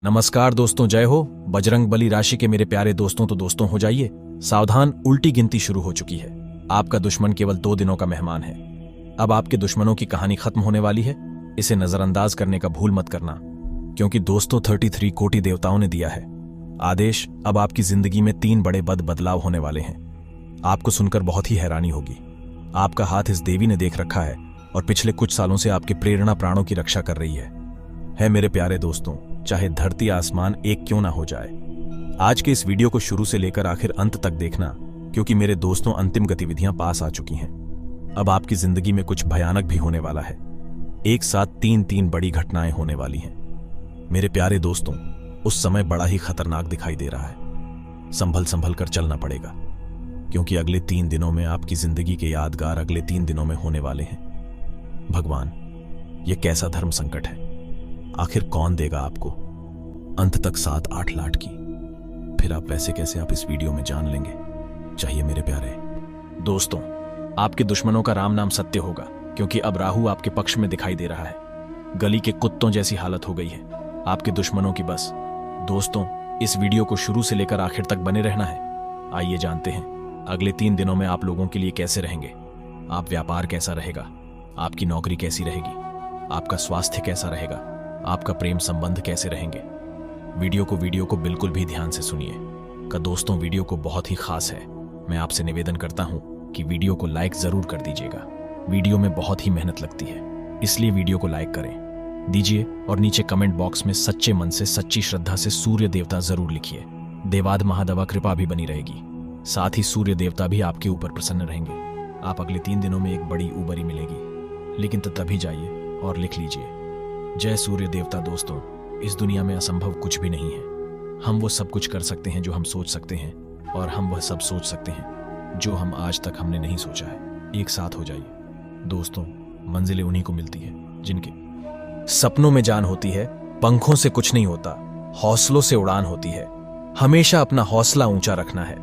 नमस्कार दोस्तों, जय हो। बजरंग बली राशि के मेरे प्यारे दोस्तों तो दोस्तों हो जाइए सावधान, उल्टी गिनती शुरू हो चुकी है। आपका दुश्मन केवल 2 दिनों का मेहमान है। अब आपके दुश्मनों की कहानी खत्म होने वाली है। इसे नजरअंदाज करने का भूल मत करना, क्योंकि दोस्तों 33 कोटि देवताओं ने दिया है आदेश। अब आपकी जिंदगी में 3 बड़े बदलाव होने वाले हैं। आपको सुनकर बहुत ही हैरानी होगी। आपका हाथ इस देवी ने देख रखा है और पिछले कुछ सालों से आपके प्रेरणा प्राणों की रक्षा कर रही है मेरे प्यारे दोस्तों, चाहे धरती आसमान एक क्यों ना हो जाए। आज के इस वीडियो को शुरू से लेकर आखिर अंत तक देखना, क्योंकि मेरे दोस्तों अंतिम गतिविधियां पास आ चुकी हैं। अब आपकी जिंदगी में कुछ भयानक भी होने वाला है। एक साथ 3 बड़ी घटनाएं होने वाली हैं। मेरे प्यारे दोस्तों, उस समय बड़ा ही खतरनाक दिखाई दे रहा है। संभल कर चलना पड़ेगा, क्योंकि अगले 3 दिनों में आपकी जिंदगी के यादगार अगले 3 दिनों में होने वाले हैं। भगवान, यह कैसा धर्म संकट है। आखिर कौन देगा आपको अंत तक 7-8 लाख की। फिर आप वैसे कैसे, आप इस वीडियो में जान लेंगे। चाहिए मेरे प्यारे दोस्तों, आपके दुश्मनों का राम नाम सत्य होगा, क्योंकि अब राहु आपके पक्ष में दिखाई दे रहा है। गली के कुत्तों जैसी हालत हो गई है आपके दुश्मनों की। बस दोस्तों, इस वीडियो को शुरू से लेकर आखिर तक बने रहना है। आइए जानते हैं अगले 3 दिनों में आप लोगों के लिए कैसे रहेंगे। आप व्यापार कैसा रहेगा, आपकी नौकरी कैसी रहेगी, आपका स्वास्थ्य कैसा रहेगा, आपका प्रेम संबंध कैसे रहेंगे। वीडियो को बिल्कुल भी ध्यान से सुनिए का दोस्तों, वीडियो को बहुत ही खास है। मैं आपसे निवेदन करता हूं कि वीडियो को लाइक जरूर कर दीजिएगा। वीडियो में बहुत ही मेहनत लगती है, इसलिए वीडियो को लाइक करें दीजिए और नीचे कमेंट बॉक्स में सच्चे मन से, सच्ची श्रद्धा से सूर्य देवता जरूर लिखिए। देवाद महादेवा कृपा भी बनी रहेगी। साथ ही सूर्य देवता भी आपके ऊपर प्रसन्न रहेंगे। आप अगले 3 दिनों में एक बड़ी उबरी मिलेगी, लेकिन तो तभी जाइए और लिख लीजिए, जय सूर्य देवता। दोस्तों, इस दुनिया में असंभव कुछ भी नहीं है। हम वो सब कुछ कर सकते हैं जो हम सोच सकते हैं, और हम वह सब सोच सकते हैं जो हम आज तक हमने नहीं सोचा है। एक साथ हो जाइए दोस्तों। मंजिलें उन्हीं को मिलती है जिनके सपनों में जान होती है। पंखों से कुछ नहीं होता, हौसलों से उड़ान होती है। हमेशा अपना हौसला ऊंचा रखना है।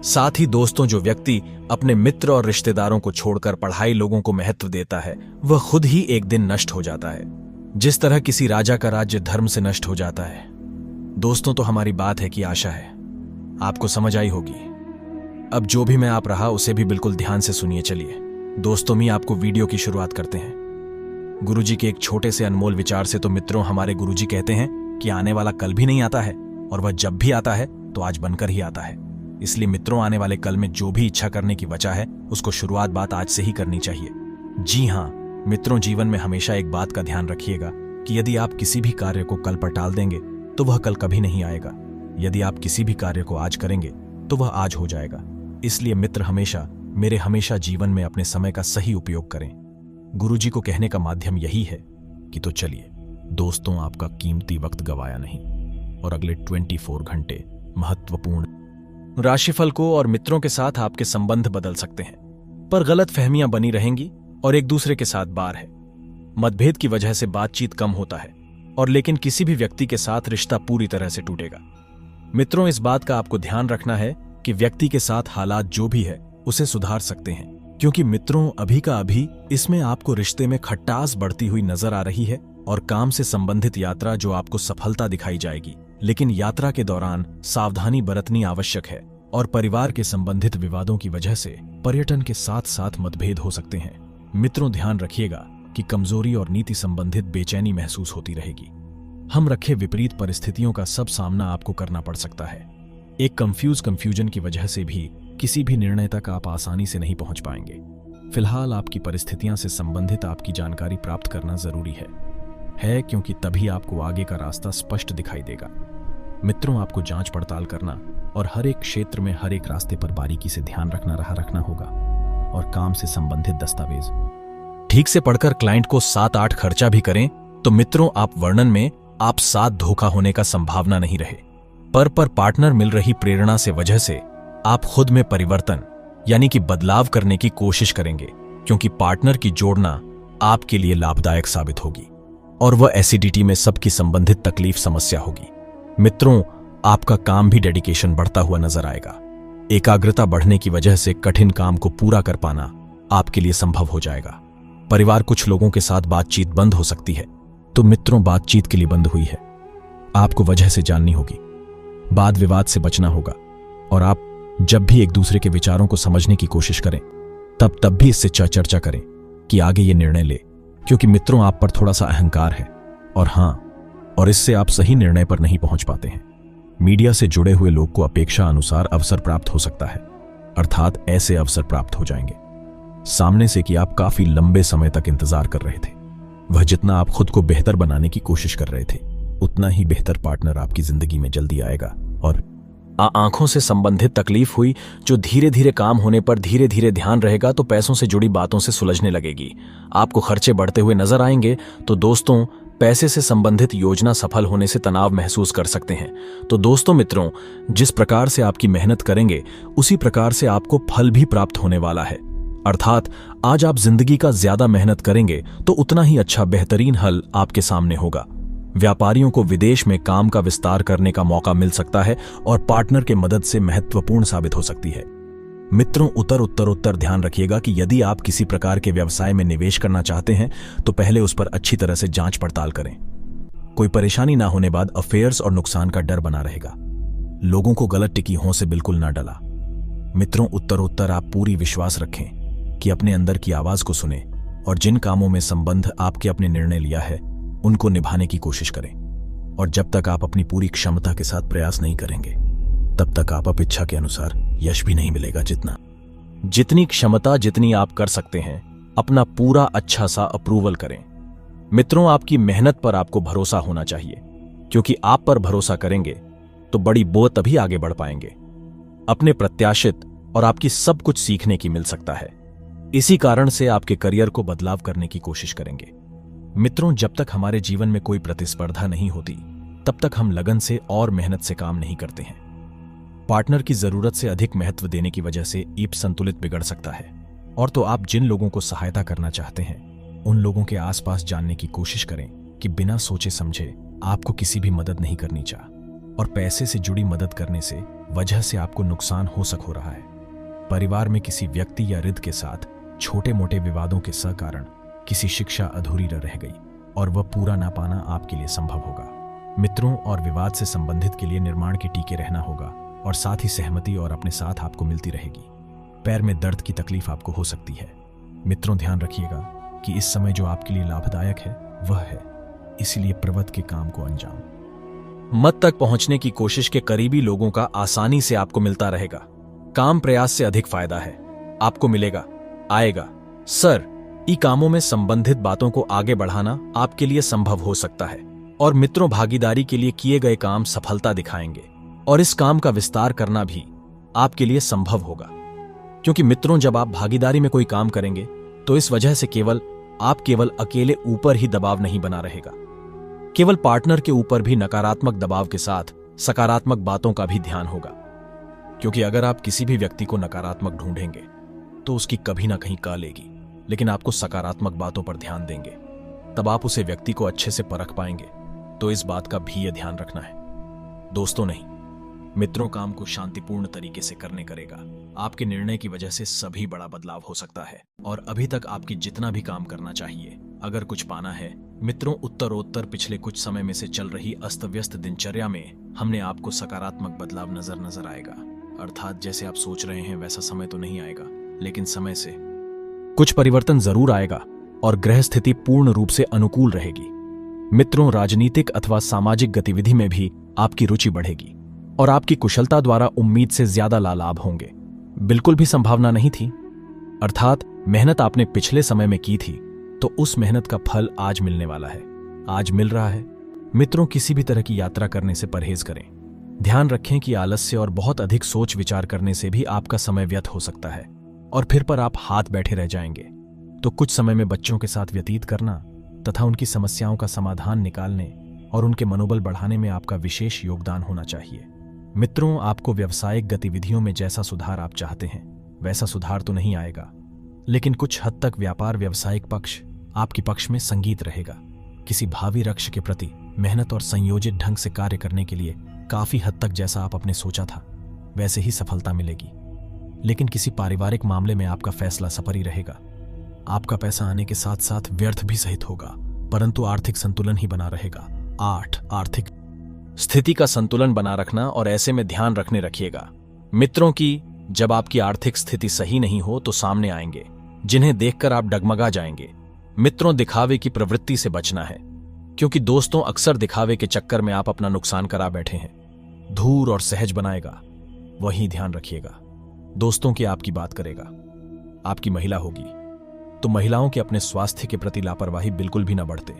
साथ ही दोस्तों, जो व्यक्ति अपने मित्र और रिश्तेदारों को छोड़कर पढ़ाई लोगों को महत्व देता है, वह खुद ही एक दिन नष्ट हो जाता है। जिस तरह किसी राजा का राज्य धर्म से नष्ट हो जाता है। दोस्तों, तो हमारी बात है कि आशा है आपको समझ आई होगी। अब जो भी मैं आप रहा उसे भी बिल्कुल ध्यान से सुनिए। चलिए दोस्तों, मैं आपको वीडियो की शुरुआत करते हैं। गुरुजी के एक छोटे से अनमोल विचार से। तो मित्रों, हमारे गुरुजी कहते हैं कि आने वाला कल भी नहीं आता है, और वह जब भी आता है तो आज बनकर ही आता है। इसलिए मित्रों, आने वाले कल में जो भी इच्छा करने की वजह है, उसको शुरुआत बात आज से ही करनी चाहिए। जी हाँ मित्रों, जीवन में हमेशा एक बात का ध्यान रखिएगा कि यदि आप किसी भी कार्य को कल पर टाल देंगे तो वह कल कभी नहीं आएगा। यदि आप किसी भी कार्य को आज करेंगे तो वह आज हो जाएगा। इसलिए मित्र, हमेशा जीवन में अपने समय का सही उपयोग करें। गुरुजी को कहने का माध्यम यही है कि तो चलिए दोस्तों, आपका कीमती वक्त गवाया नहीं, और अगले 24 घंटे महत्वपूर्ण राशिफल को और मित्रों के साथ आपके संबंध बदल सकते हैं, पर गलत फहमियां बनी रहेंगी और एक दूसरे के साथ बार है। मतभेद की वजह से बातचीत कम होता है, और लेकिन किसी भी व्यक्ति के साथ रिश्ता पूरी तरह से टूटेगा। मित्रों, इस बात का आपको ध्यान रखना है कि व्यक्ति के साथ हालात जो भी है उसे सुधार सकते हैं, क्योंकि मित्रों, अभी का अभी इसमें आपको रिश्ते में खटास बढ़ती हुई नजर आ रही है, और काम से संबंधित यात्रा जो आपको सफलता दिखाई जाएगी। लेकिन यात्रा के दौरान सावधानी बरतनी आवश्यक है, और परिवार के संबंधित विवादों की वजह से पर्यटन के साथ साथ मतभेद हो सकते हैं। मित्रों, ध्यान रखिएगा कि कमजोरी और नीति संबंधित बेचैनी महसूस होती रहेगी। हम रखे विपरीत परिस्थितियों का सब सामना आपको करना पड़ सकता है। एक कंफ्यूजन की वजह से भी किसी भी निर्णय तक आप आसानी से नहीं पहुंच पाएंगे। फिलहाल आपकी परिस्थितियां से संबंधित आपकी जानकारी प्राप्त करना जरूरी है, क्योंकि तभी आपको आगे का रास्ता स्पष्ट दिखाई देगा। मित्रों, आपको जांच पड़ताल करना और हर एक क्षेत्र में हर एक रास्ते पर बारीकी से ध्यान रखना होगा, और काम से संबंधित दस्तावेज ठीक से पढ़कर क्लाइंट को 7-8 खर्चा भी करें तो मित्रों, आप वर्णन में आप साथ धोखा होने का संभावना नहीं रहे। पर पार्टनर मिल रही प्रेरणा से वजह से आप खुद में परिवर्तन यानी कि बदलाव करने की कोशिश करेंगे, क्योंकि पार्टनर की जोड़ना आपके लिए लाभदायक साबित होगी, और वह एसिडिटी में सबकी संबंधित तकलीफ समस्या होगी। मित्रों, आपका काम भी डेडिकेशन बढ़ता हुआ नजर आएगा। एकाग्रता बढ़ने की वजह से कठिन काम को पूरा कर पाना आपके लिए संभव हो जाएगा। परिवार कुछ लोगों के साथ बातचीत बंद हो सकती है, तो मित्रों, बातचीत के लिए बंद हुई है आपको वजह से जाननी होगी, वाद विवाद से बचना होगा, और आप जब भी एक दूसरे के विचारों को समझने की कोशिश करें तब भी इससे चर्चा करें कि आगे ये निर्णय ले, क्योंकि मित्रों आप पर थोड़ा सा अहंकार है और इससे आप सही निर्णय पर नहीं पहुंच पाते हैं। मीडिया से जुड़े हुए लोग को अपेक्षा अनुसार अवसर प्राप्त हो सकता है, अर्थात ऐसे अवसर प्राप्त हो जाएंगे सामने से कि आप काफी लंबे समय तक इंतजार कर रहे थे। वह जितना आप खुद को बेहतर बनाने की कोशिश कर रहे थे, उतना ही बेहतर पार्टनर आपकी जिंदगी में जल्दी आएगा। और आंखों से संबंधित तकलीफ हुई जो धीरे धीरे काम होने पर धीरे धीरे ध्यान रहेगा तो पैसों से जुड़ी बातों से सुलझने लगेगी। आपको खर्चे बढ़ते हुए नजर आएंगे तो दोस्तों पैसे से संबंधित योजना सफल होने से तनाव महसूस कर सकते हैं। तो दोस्तों मित्रों, जिस प्रकार से आपकी मेहनत करेंगे उसी प्रकार से आपको फल भी प्राप्त होने वाला है। अर्थात आज आप जिंदगी का ज्यादा मेहनत करेंगे तो उतना ही अच्छा बेहतरीन हल आपके सामने होगा। व्यापारियों को विदेश में काम का विस्तार करने का मौका मिल सकता है और पार्टनर के मदद से महत्वपूर्ण साबित हो सकती है। मित्रों उत्तर ध्यान रखिएगा कि यदि आप किसी प्रकार के व्यवसाय में निवेश करना चाहते हैं तो पहले उस पर अच्छी तरह से जांच पड़ताल करें। कोई परेशानी ना होने बाद अफेयर्स और नुकसान का डर बना रहेगा। लोगों को गलत टिक्कियों से बिल्कुल ना डला। मित्रों उत्तर आप पूरी विश्वास रखें कि अपने अंदर की आवाज को सुने और जिन कामों में संबंध आपके अपने निर्णय लिया है उनको निभाने की कोशिश करें। और जब तक आप अपनी पूरी क्षमता के साथ प्रयास नहीं करेंगे तब तक आप इच्छा के अनुसार यश भी नहीं मिलेगा। जितनी क्षमता जितनी आप कर सकते हैं अपना पूरा अच्छा सा अप्रूवल करें। मित्रों आपकी मेहनत पर आपको भरोसा होना चाहिए, क्योंकि आप पर भरोसा करेंगे तो बड़ी बो तभी आगे बढ़ पाएंगे। अपने प्रत्याशित और आपकी सब कुछ सीखने की मिल सकता है। इसी कारण से आपके करियर को बदलाव करने की कोशिश करेंगे। मित्रों जब तक हमारे जीवन में कोई प्रतिस्पर्धा नहीं होती तब तक हम लगन से और मेहनत से काम नहीं करते हैं। पार्टनर की जरूरत से अधिक महत्व देने की वजह से ईप संतुलित बिगड़ सकता है। और तो आप जिन लोगों को सहायता करना चाहते हैं उन लोगों के आसपास जानने की कोशिश करें कि बिना सोचे समझे आपको किसी भी मदद नहीं करनी चाहिए, और पैसे से जुड़ी मदद करने से वजह से आपको नुकसान हो रहा है। परिवार में किसी व्यक्ति या रिद के साथ छोटे मोटे विवादों के कारण किसी शिक्षा अधूरी रह गई और वह पूरा ना पाना आपके लिए संभव होगा। मित्रों और विवाद से संबंधित के लिए निर्माण के टीके रहना होगा और साथ ही सहमति और अपने साथ आपको मिलती रहेगी। पैर में दर्द की तकलीफ आपको हो सकती है। मित्रों ध्यान रखिएगा कि इस समय जो आपके लिए लाभदायक है वह है, इसलिए प्रवत के काम को अंजाम मत तक पहुंचने की कोशिश के करीबी लोगों का आसानी से आपको मिलता रहेगा। काम प्रयास से अधिक फायदा है, आपको मिलेगा आएगा। सर ई कामों में संबंधित बातों को आगे बढ़ाना आपके लिए संभव हो सकता है। और मित्रों भागीदारी के लिए किए गए काम सफलता दिखाएंगे और इस काम का विस्तार करना भी आपके लिए संभव होगा, क्योंकि मित्रों जब आप भागीदारी में कोई काम करेंगे तो इस वजह से आप केवल अकेले ऊपर ही दबाव नहीं बना रहेगा, केवल पार्टनर के ऊपर भी नकारात्मक दबाव के साथ सकारात्मक बातों का भी ध्यान होगा। क्योंकि अगर आप किसी भी व्यक्ति को नकारात्मक ढूंढेंगे तो उसकी कभी ना कहीं का लेगी, लेकिन आपको सकारात्मक बातों पर ध्यान देंगे तब आप उसे व्यक्ति को अच्छे से परख पाएंगे। तो इस बात का भी यह ध्यान रखना है दोस्तों। नहीं मित्रों काम को शांतिपूर्ण तरीके से करने करेगा। आपके निर्णय की वजह से सभी बड़ा बदलाव हो सकता है और अभी तक आपकी जितना भी काम करना चाहिए अगर कुछ पाना है। मित्रों उत्तरोत्तर पिछले कुछ समय में से चल रही अस्त व्यस्त दिनचर्या में हमने आपको सकारात्मक बदलाव नजर आएगा। अर्थात जैसे आप सोच रहे हैं वैसा समय तो नहीं आएगा, लेकिन समय से कुछ परिवर्तन जरूर आएगा और ग्रह स्थिति पूर्ण रूप से अनुकूल रहेगी। मित्रों राजनीतिक अथवा सामाजिक गतिविधि में भी आपकी रुचि बढ़ेगी और आपकी कुशलता द्वारा उम्मीद से ज्यादा लाभ होंगे। बिल्कुल भी संभावना नहीं थी, अर्थात मेहनत आपने पिछले समय में की थी तो उस मेहनत का फल आज मिलने वाला है, आज मिल रहा है। मित्रों किसी भी तरह की यात्रा करने से परहेज करें। ध्यान रखें कि आलस्य और बहुत अधिक सोच विचार करने से भी आपका समय व्यर्थ हो सकता है और फिर पर आप हाथ बैठे रह जाएंगे। तो कुछ समय में बच्चों के साथ व्यतीत करना तथा उनकी समस्याओं का समाधान निकालने और उनके मनोबल बढ़ाने में आपका विशेष योगदान होना चाहिए। मित्रों आपको व्यावसायिक गतिविधियों में जैसा सुधार आप चाहते हैं वैसा सुधार तो नहीं आएगा, लेकिन कुछ हद तक व्यापार व्यावसायिक पक्ष आपके पक्ष में संगीत रहेगा। किसी भावी लक्ष्य के प्रति मेहनत और संयोजित ढंग से कार्य करने के लिए काफी हद तक जैसा आप अपने सोचा था वैसे ही सफलता मिलेगी। लेकिन किसी पारिवारिक मामले में आपका फैसला सफल ही रहेगा। आपका पैसा आने के साथ साथ व्यर्थ भी सहित होगा, परंतु आर्थिक संतुलन ही बना रहेगा। 8 आर्थिक स्थिति का संतुलन बना रखना और ऐसे में ध्यान रखने रखिएगा। मित्रों की जब आपकी आर्थिक स्थिति सही नहीं हो तो सामने आएंगे, जिन्हें देखकर आप डगमगा जाएंगे। मित्रों, दिखावे की प्रवृत्ति से बचना है, क्योंकि दोस्तों अक्सर दिखावे के चक्कर में आप अपना नुकसान करा बैठे हैं। धूर और सहज बनाएगा, वही ध्यान रखिएगा। दोस्तों की आपकी बात करेगा। आपकी महिला होगी तो महिलाओं के अपने स्वास्थ्य के प्रति लापरवाही बिल्कुल भी न बढ़ते,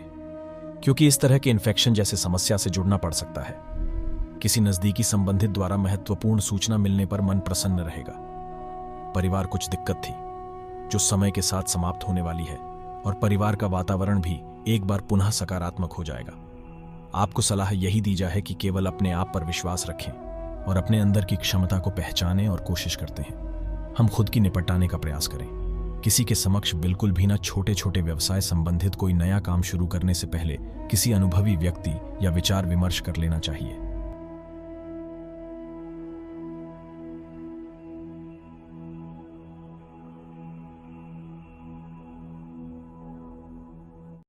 क्योंकि इस तरह के इन्फेक्शन जैसे समस्या से जुड़ना पड़ सकता है। किसी नजदीकी संबंधित द्वारा महत्वपूर्ण सूचना मिलने पर मन प्रसन्न रहेगा। परिवार कुछ दिक्कत थी जो समय के साथ समाप्त होने वाली है, और परिवार का वातावरण भी एक बार पुनः सकारात्मक हो जाएगा। आपको सलाह यही दी जाए कि केवल अपने आप पर विश्वास रखें और अपने अंदर की क्षमता को पहचानें और कोशिश करते हैं। हम खुद की निपटाने का प्रयास करें। किसी के समक्ष बिल्कुल भी ना छोटे छोटे व्यवसाय संबंधित कोई नया काम शुरू करने से पहले किसी अनुभवी व्यक्ति या विचार विमर्श कर लेना चाहिए।